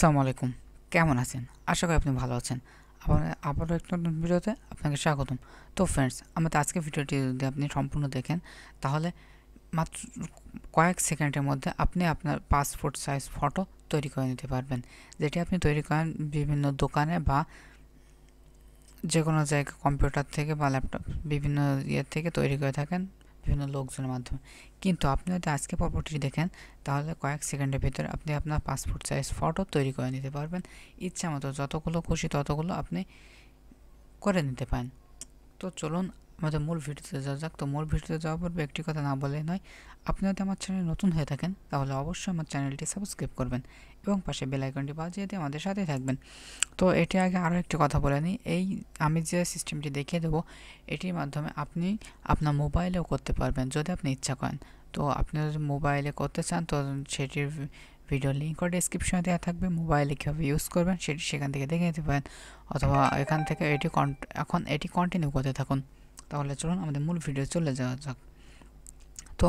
আসসালামু আলাইকুম, কেমন আছেন? আশা করি আপনি ভালো আছেন। আবারও একটা নতুন ভিডিওতে আপনাকে স্বাগতম। তো ফ্রেন্ডস, আমাদের আজকের ভিডিওটি যদি আপনি সম্পূর্ণ দেখেন, তাহলে মাত্র কয়েক সেকেন্ডের মধ্যে আপনি আপনার পাসপোর্ট সাইজ ফটো তৈরি করে নিতে পারবেন, যেটি আপনি তৈরি করেন বিভিন্ন দোকানে বা যে কোনো জায়গায় কম্পিউটার থেকে বা ল্যাপটপ বিভিন্ন থেকে তৈরি করে থাকেন বিভিন্ন লোকজনের মাধ্যমে। কিন্তু আপনি যদি আজকে পর্বটি দেখেন, তাহলে কয়েক সেকেন্ডের ভিতরে আপনি আপনার পাসপোর্ট সাইজ ফটো তৈরি করে নিতে পারবেন। ইচ্ছা মতো যতগুলো খুশি ততগুলো আপনি করে নিতে পারেন। তো চলুন আমাদের মূল ভিডিওতে যাওয়া যাক। তো মূল ভিডিওতে যাওয়ার পূর্বে একটি কথা না বলে নয়, আপনি যদি আমার চ্যানেলে নতুন হয়ে থাকেন, তাহলে অবশ্যই আমার চ্যানেলটি সাবস্ক্রাইব করবেন এবং পাশে বেল আইকনটি বাজিয়ে দিয়ে আমাদের সাথে থাকবেন। তো এটি আগে আরও একটি কথা বলে নিই, আমি যে সিস্টেমটি দেখিয়ে দেবো, এটির মাধ্যমে আপনি আপনার মোবাইলেও করতে পারবেন যদি আপনি ইচ্ছা করেন। তো আপনি যদি মোবাইলে করতে চান, তো সেটির ভিডিও লিঙ্কও ডেসক্রিপশনে দেওয়া থাকবে। মোবাইলে কীভাবে ইউজ করবেন সেটি সেখান থেকে দেখে নিতে পারেন, অথবা এখান থেকে এখন এটি কন্টিনিউ করতে থাকুন। তাহলে চলুন আমাদের মূল ভিডিও চলে যাওয়া যাক। তো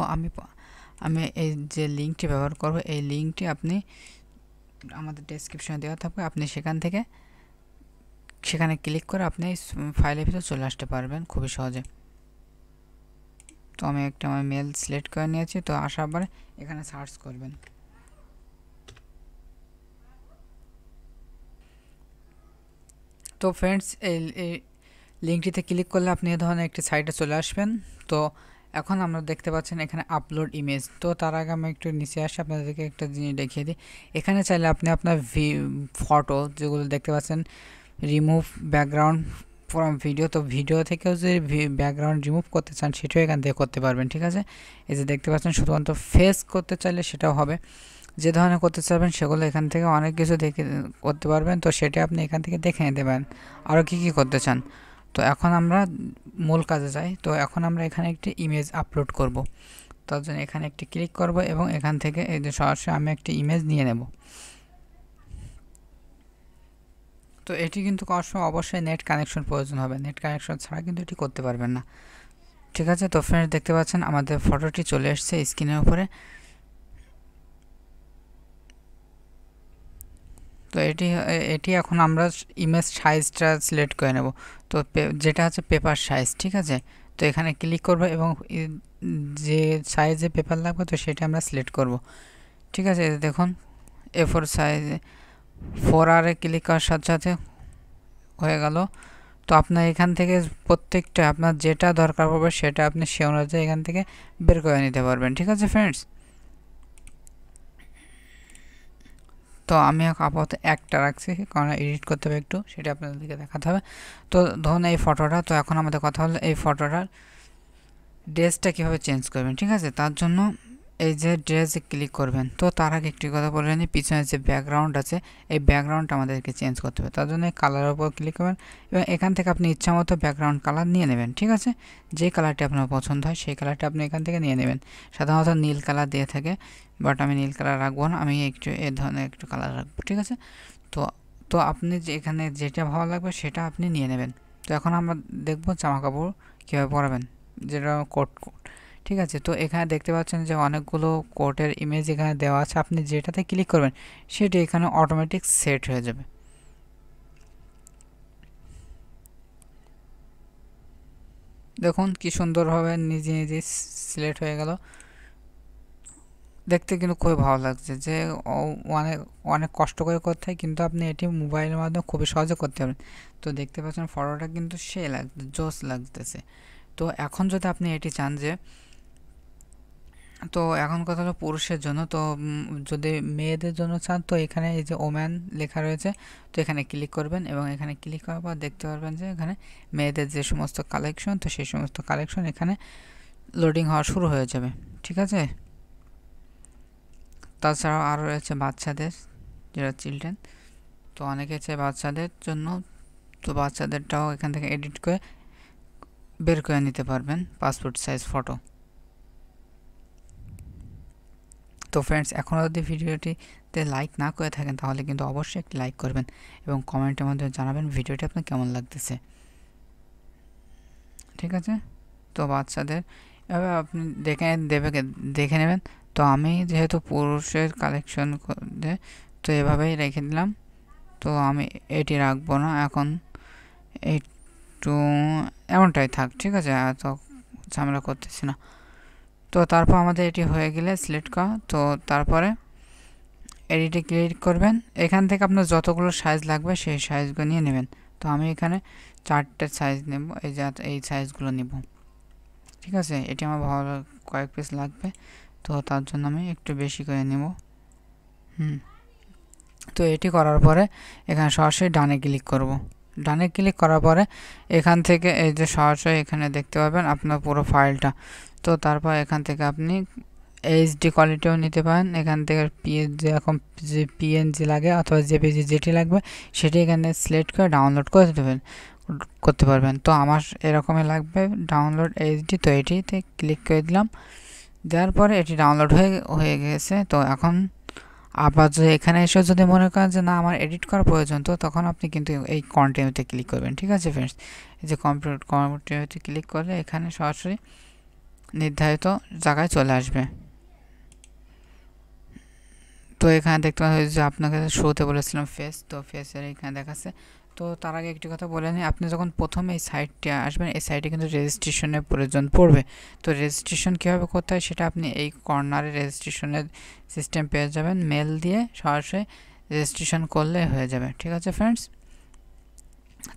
আমি এই যে লিঙ্কটি ব্যবহার করব, এই লিঙ্কটি আপনি আমাদের ডেসক্রিপশনে দেওয়া থাকবে। আপনি সেখানে ক্লিক করে আপনি ফাইলের ভিতরে চলে আসতে পারবেন খুবই সহজে। তো আমি আমার মেল সিলেক্ট করে নিয়েছি। তো আসার পরে এখানে সার্চ করবেন। তো ফ্রেন্ডস, এই লিঙ্কটিতে ক্লিক করলে আপনি এ ধরনের একটি সাইটে চলে আসবেন। তো এখন আমরা দেখতে পাচ্ছেন এখানে আপলোড ইমেজ। তো তার আগে আমি একটু নিচে আসি, আপনাদেরকে একটা জিনিস দেখিয়ে দিই। এখানে চাইলে আপনি আপনার ফটো যেগুলো দেখতে পাচ্ছেন, রিমুভ ব্যাকগ্রাউন্ড ফ্রম ভিডিও, তো ভিডিও থেকেও যদি ব্যাকগ্রাউন্ড রিমুভ করতে চান সেটাও এখান থেকে করতে পারবেন। ঠিক আছে, এই যে দেখতে পাচ্ছেন, শুধুমাত্র ফেস করতে চাইলে সেটাও হবে। যে ধরনের করতে চাইবেন সেগুলো এখান থেকে অনেক কিছু দেখে করতে পারবেন। তো সেটা আপনি এখান থেকে দেখে নিতে পারেন আরও কী কী করতে চান। তো এখন আমরা মূল কাজে যাই। তো এখন আমরা এখানে একটি ইমেজ আপলোড করব। তার জন্য এখানে একটি ক্লিক করব এবং এখান থেকে এই যে সরাসরি আমি একটি ইমেজ নিয়ে নেব। তো এটি কিন্তু করার সময় অবশ্যই নেট কানেকশন প্রয়োজন হবে, নেট কানেকশন ছাড়া কিন্তু এটি করতে পারবেন না। ঠিক আছে, তো ফ্রেন্ডস দেখতে পাচ্ছেন আমাদের ফটোটি চলে এসেছে স্ক্রিনের উপরে। তো এটি এখন আমরা ইমেজ সাইজটা সিলেক্ট করে নেব। তো যেটা হচ্ছে পেপার সাইজ। ঠিক আছে, তো এখানে ক্লিক করব এবং যে সাইজে পেপার লাগবে তো সেটা আমরা সিলেক্ট করব। ঠিক আছে, দেখুন A4 সাইজে 4R ক্লিক করার সাথে সাথে হয়ে গেল। তো আপনার এখান থেকে প্রত্যেকটা আপনার যেটা দরকার পড়বে সেটা আপনি সে অনুযায়ী এখান থেকে বের করে নিতে পারবেন। ঠিক আছে ফ্রেন্ডস, তো আমি আপাতত একটা রাখছি, কারণ এডিট করতে হবে একটু, সেটা আপনাদেরকে দেখাতে হবে। তো ধরুন এই ফটোটা, তো এখন আমাদের কথা হলো এই ফটোটার ড্রেসটা কীভাবে চেঞ্জ করবেন। ঠিক আছে, তার জন্য এই যে ড্রেসে ক্লিক করবেন। তো তার আগে একটি কথা বলে নিই, পিছনে যে ব্যাকগ্রাউন্ড আছে এই ব্যাকগ্রাউন্ডটা আমাদেরকে চেঞ্জ করতে হবে। তার জন্য কালারের উপর ক্লিক করবেন এবং এখান থেকে আপনি ইচ্ছা মতো ব্যাকগ্রাউন্ড কালার নিয়ে নেবেন। ঠিক আছে, যে কালারটি আপনার পছন্দ হয় সেই কালারটা আপনি এখান থেকে নিয়ে নেবেন। সাধারণত নীল কালার দিয়ে থাকে, বাট আমি নীল কালার রাখবো না, আমি একটু এ ধরনের একটু কালার রাখবো। ঠিক আছে, তো তো আপনি যে এখানে যেটা ভালো লাগবে সেটা আপনি নিয়ে নেবেন। তো এখন আমরা দেখব জামা কাপড় কীভাবে পরাবেন, যেটা কোট। ঠিক আছে, তো এখানে দেখতে পাচ্ছেন যে অনেকগুলো কোটের ইমেজ এখানে দেওয়া আছে। আপনি যেটাতে ক্লিক করবেন সেটি এখানে অটোমেটিক সেট হয়ে যাবে। দেখুন কি সুন্দরভাবে নিজে নিজে সিলেক্ট হয়ে গেল। দেখতে কিন্তু খুবই ভালো লাগছে, যে অনেক অনেক কষ্ট করে করতে হয়, কিন্তু আপনি এটি মোবাইলের মাধ্যমে খুবই সহজে করতে পারবেন। তো দেখতে পাচ্ছেন ফটোটা কিন্তু সে লাগছে, জোস লাগতেছে। তো এখন যদি আপনি এটি চান যে, তো এখন কথা হলো পুরুষের জন্য, তো যদি মেয়েদের জন্য চান তো এখানে এই যে ওম্যান লেখা রয়েছে, তো এখানে ক্লিক করবেন এবং এখানে ক্লিক করার পর দেখতে পারবেন যে এখানে মেয়েদের যে সমস্ত কালেকশন, তো সেই সমস্ত কালেকশন এখানে লোডিং হওয়া শুরু হয়ে যাবে। ঠিক আছে, তাছাড়াও আরও রয়েছে বাচ্চাদের, যারা চিলড্রেন, তো অনেকে আছে বাচ্চাদের জন্য, তো বাচ্চাদেরটাও এখান থেকে এডিট করে বের করে নিতে পারবেন পাসপোর্ট সাইজ ফটো। তো ফ্রেন্ডস, এখনও যদি ভিডিওটিতে লাইক না করে থাকেন তাহলে কিন্তু অবশ্যই একটি লাইক করবেন এবং কমেন্টের মাধ্যমে জানাবেন ভিডিওটি আপনার কেমন লাগতেছে। ঠিক আছে, তো বাচ্চাদের এভাবে আপনি দেখে নেবেন। তো আমি যেহেতু পুরুষের কালেকশন, তো এভাবেই রেখে দিলাম। তো আমি এটি রাখবো না, এখন একটু এমনটাই থাক, ঠিক আছে, এত ঝামেলা করতেছি না। তো তারপর আমাদের এটি হয়ে গেলে সিলেক্ট করা, তো তারপরে এডিটে ক্লিক করবেন। এখান থেকে আপনার যতগুলো সাইজ লাগবে সেই সাইজগুলো নিয়ে নেবেন। তো আমি এখানে 4টে সাইজ নেব, এই সাইজগুলো নেব, ঠিক আছে। এটি আমার ভালো কয়েক পিস লাগবে, তো তার জন্য আমি একটু বেশি করে নেব। তো এটি করার পরে এখানে সরাসরি ডানে ক্লিক করব। ডানে ক্লিক করার পরে এখান থেকে এই যে সরাসরি এখানে দেখতে পাবেন আপনার পুরো ফাইলটা। তো তারপর এখান থেকে আপনি এইচডি কোয়ালিটিও নিতে পারেন। এখান থেকে পিএনজি, এখন যে পিএনজি লাগে অথবা জেপিজি যেটি লাগবে সেটি এখানে সিলেক্ট করে ডাউনলোড করে করতে পারবেন। তো আমার এরকমই লাগবে ডাউনলোড এইচডি, তো এটিতে ক্লিক করে দিলাম। দেওয়ার পরে এটি ডাউনলোড হয়ে গেছে। তো এখন আবার যদি এখানে এসে যদি মনে করেন যে না আমার এডিট করা প্রয়োজন, তো তখন আপনি কিন্তু এই কন্টিনিউতে ক্লিক করবেন, ঠিক আছে ফ্রেন্ডস। এই যে কন্টিনিউতে ক্লিক করলে এখানে সরাসরি নির্ধারিত জায়গায় চলে আসবে। তো এখানে দেখতে পাচ্ছেন যে আপনাকে শোতে বলেছিলাম ফেস, তো ফেসের এখানে দেখাচ্ছে। তো তার আগে একটি কথা বলে নিই, আপনি যখন প্রথমে এই সাইটটি আসবেন, এই সাইটে কিন্তু রেজিস্ট্রেশনের প্রয়োজন পড়বে। তো রেজিস্ট্রেশন কীভাবে করতে হয় সেটা আপনি এই কর্নারে রেজিস্ট্রেশনের সিস্টেম পেয়ে যাবেন, মেল দিয়ে সরাসরি রেজিস্ট্রেশন করলে হয়ে যাবে, ঠিক আছে ফ্রেন্ডস।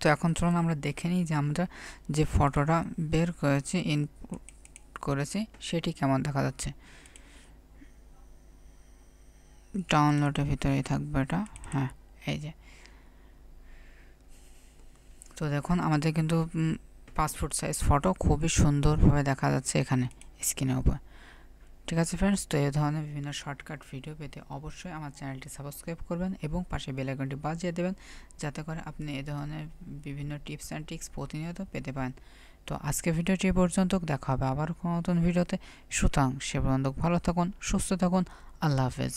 তো এখন চলুন আমরা দেখে নিই যে আমরা যে ফটোটা বের করেছি, ইনপুট করেছি, সেটি কেমন দেখা যাচ্ছে। ডাউনলোডের ভিতরেই থাকবে এটা, হ্যাঁ এই যে। তো দেখুন আমাদের কিন্তু পাসপোর্ট সাইজ ফটো খুবই সুন্দরভাবে দেখা যাচ্ছে এখানে স্ক্রিনের উপর, ঠিক আছে ফ্রেন্ডস। তো এই ধরনের বিভিন্ন শর্টকাট ভিডিও পেতে অবশ্যই আমার চ্যানেলটি সাবস্ক্রাইব করবেন এবং পাশে বেল আইকনটি বাজিয়ে দেবেন, যাতে করে আপনি এই ধরনের বিভিন্ন টিপস অ্যান্ড ট্রিক্স প্রতিনিয়ত পেতে পারেন। তো আজকে ভিডিওটি এই পর্যন্ত, দেখা হবে আবার কোনো নতুন ভিডিওতে। সুতরাং সে পর্যন্ত ভালো থাকুন, সুস্থ থাকুন, আল্লাহ হাফেজ।